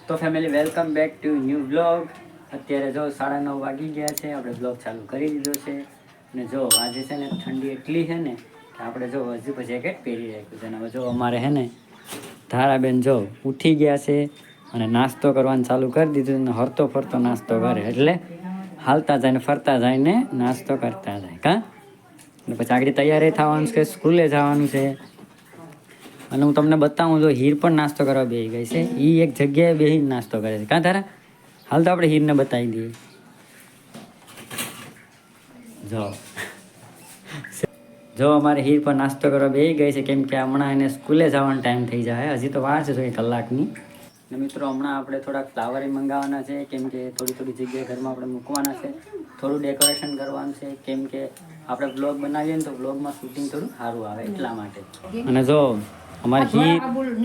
તો family welcome back to new blog. અત્યારે જો 9:30 વાગી ગયા છે. આપણે બ્લોગ ચાલુ કરી દીધો છે. અને જો આજે છે ને ઠંડી એટલી છે ને કે આપણે જો હજુ પણ જેકેટ પહેરી રાખ્યું છે. અને હવે જો અમારે છે ને ધારાબેન જો ઉઠી ગયા છે અને નાસ્તો કરવાનું ચાલુ કરી દીધું. અને હરતો ફરતો નાસ્તો કરે એટલે હાલતા જાય ને ફરતા જાય ને નાસ્તો કરતા જાય કાં. અને પછી આગળ તૈયારી થવાનું છે, સ્કૂલે જવાનું છે. અને હું તમને બતાવું, જો હીર પણ નાસ્તો કરવા બેસી ગઈ છે. એ એક જગ્યાએ બેસીને નાસ્તો કરે છે. કાં તારા હાલ તો આપણે હીરને બતાવી દઈએ. જો અમારે હીર પર નાસ્તો કરવા બેસી ગઈ છે, કેમ કે હમણાં એને સ્કૂલે જવાનો ટાઈમ થઈ જાય. હજી તો વાર છે જો 1 કલાકની. ને મિત્રો હમણાં આપણે થોડાક ફ્લાવર મંગાવવાના છે, કેમ કે થોડી જગ્યાએ ઘરમાં આપણે મૂકવાના છે. થોડું ડેકોરેશન કરવાનું છે, કેમ કે આપણે બ્લોગ બનાવીએ ને તો બ્લોગમાં શૂટિંગ થોડું સારું આવે એટલા માટે. અને જો અમારે હીર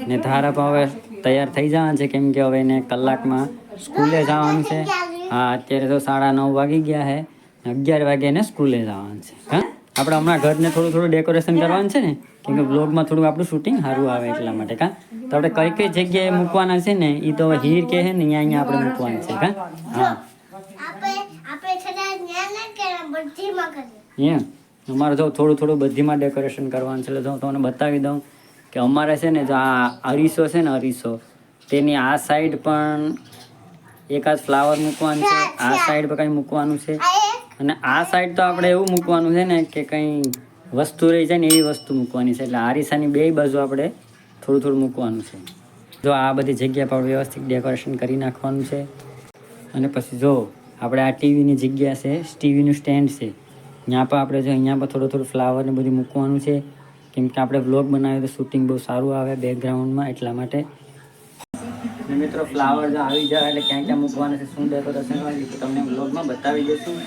ને ધારા પણ હવે તૈયાર થઈ જવાનું છે, કેમ કે હવે એને કલાકમાં સ્કૂલે જવાનું છે. હા, અત્યારે તો 9:30 વાગી ગયા છે. 11 વાગે એને સ્કૂલે જવાનું છે. હા, આપણે હમણાં ઘરને થોડું ડેકોરેશન કરવાનું છે ને, કેમ કે બ્લોગમાં થોડું આપણું શૂટિંગ સારું આવે એટલા માટે. કાં તો આપણે કઈ જગ્યાએ મૂકવાના છે ને એ તો હીર કહે છે ને અહીંયા આપણે મૂકવાના છે. કાં હા એમ અમારે જો થોડું બધીમાં ડેકોરેશન કરવાનું છે. એટલે જો તમને બતાવી દઉં કે અમારે છે ને જો આ અરીસો છે ને, અરીસો તેની આ સાઈડ પણ એકાદ ફ્લાવર મૂકવાનું છે, આ સાઈડ પર કંઈ મૂકવાનું છે. અને આ સાઈડ તો આપણે એવું મૂકવાનું છે ને કે કંઈ વસ્તુ રહી જાય ને એવી વસ્તુ મૂકવાની છે. એટલે આરીસાની બે બાજુ આપણે થોડું મૂકવાનું છે. જો આ બધી જગ્યા પર વ્યવસ્થિત ડેકોરેશન કરી નાખવાનું છે. અને પછી જો આપણે આ ટીવીની જગ્યા છે, ટીવીનું સ્ટેન્ડ છે, ત્યાં પર આપણે જો અહીંયા પર થોડું ફ્લાવર ને બધું મૂકવાનું છે, કેમ કે આપણે બ્લોગ બનાવીએ તો શૂટિંગ બહુ સારું આવે બેકગ્રાઉન્ડમાં એટલા માટે. અને મિત્રો ફ્લાવર જો આવી જાય એટલે ક્યાં મૂકવાના છે, શું ડેકોરેશન કરવાની તો તમને બ્લોગમાં બતાવી દઈશું.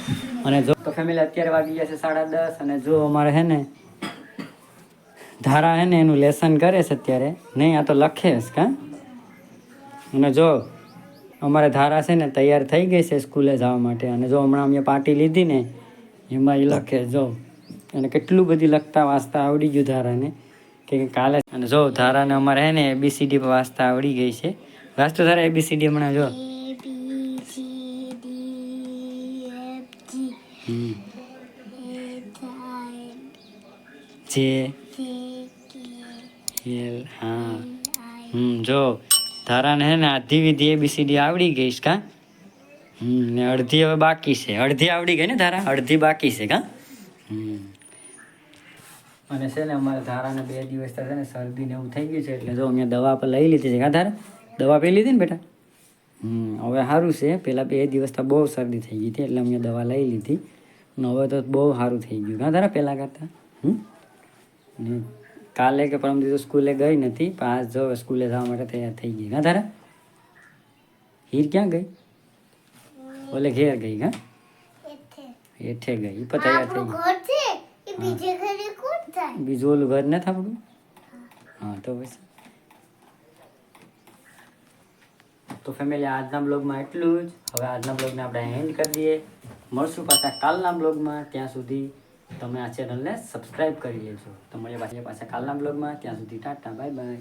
અને જો તો ફેમિલી અત્યારે વાગી ગયા છે 10:30. અને જો અમારે છે ને ધારા છે ને એનું લેસન કરે છે અત્યારે. નહીં, આ તો લખે છે કાં. અને જો અમારે ધારા છે ને તૈયાર થઈ ગઈ છે સ્કૂલે જવા માટે. અને જો હમણાં અમે પાર્ટી લીધી ને એમાં એ લખે જો. અને કેટલું બધી લખતા વાંચતા આવડી ગયું ધારાને, કે કાલે. અને જો ધારાને અમારે છે ને ABCD વાંચતા આવડી ગઈ છે. વાંચતો ધારા ABCD હમણાં જો. હા જો ધારાને હે ને આધી વિધિ ABCD આવડી ગઈ છે કાં. ને અડધી હવે બાકી છે. અડધી આવડી ગઈ ને ધારા, અડધી બાકી છે કાં. અને છે ને અમારે ધારાને 2 દિવસ છે ને શરદી ને એવું થઈ ગયું છે. એટલે જો અમે દવા પર લઈ લીધી છે. કાં ધારા દવા પી લીધી ને બેટા. હવે સારું છે. પહેલાં 2 દિવસ તો બહુ શરદી થઈ ગઈ હતી એટલે અમે દવા લઈ લીધી. અને હવે તો બહુ સારું થઈ ગયું કાં ધારા પહેલાં કરતાં. ને કાલે કે પરમ દિવસે સ્કૂલે ગઈ નથી, પણ આજ જો સ્કૂલે જવા માટે તૈયાર થઈ ગઈ. કાં ધારા હીર ક્યાં ગઈ? ઓલે ઘેર ગઈ. કાં હેઠે ગઈ. એ પણ તૈયાર થઈ ગઈ. બીજું ઓલું ઘર નથી આપણું. હા તો પછી તો ફેમિલી આજના બ્લોગમાં એટલું જ. હવે આજના બ્લોગને આપણે એન્ડ કરી દઈએ. મળશું પાછા કાલના બ્લોગમાં. ત્યાં સુધી તમે આ ચેનલને સબસ્ક્રાઈબ કરી લેજો. તો મળીએ પાછા કાલના બ્લોગમાં. ત્યાં સુધી ટાટા, બાય બાય.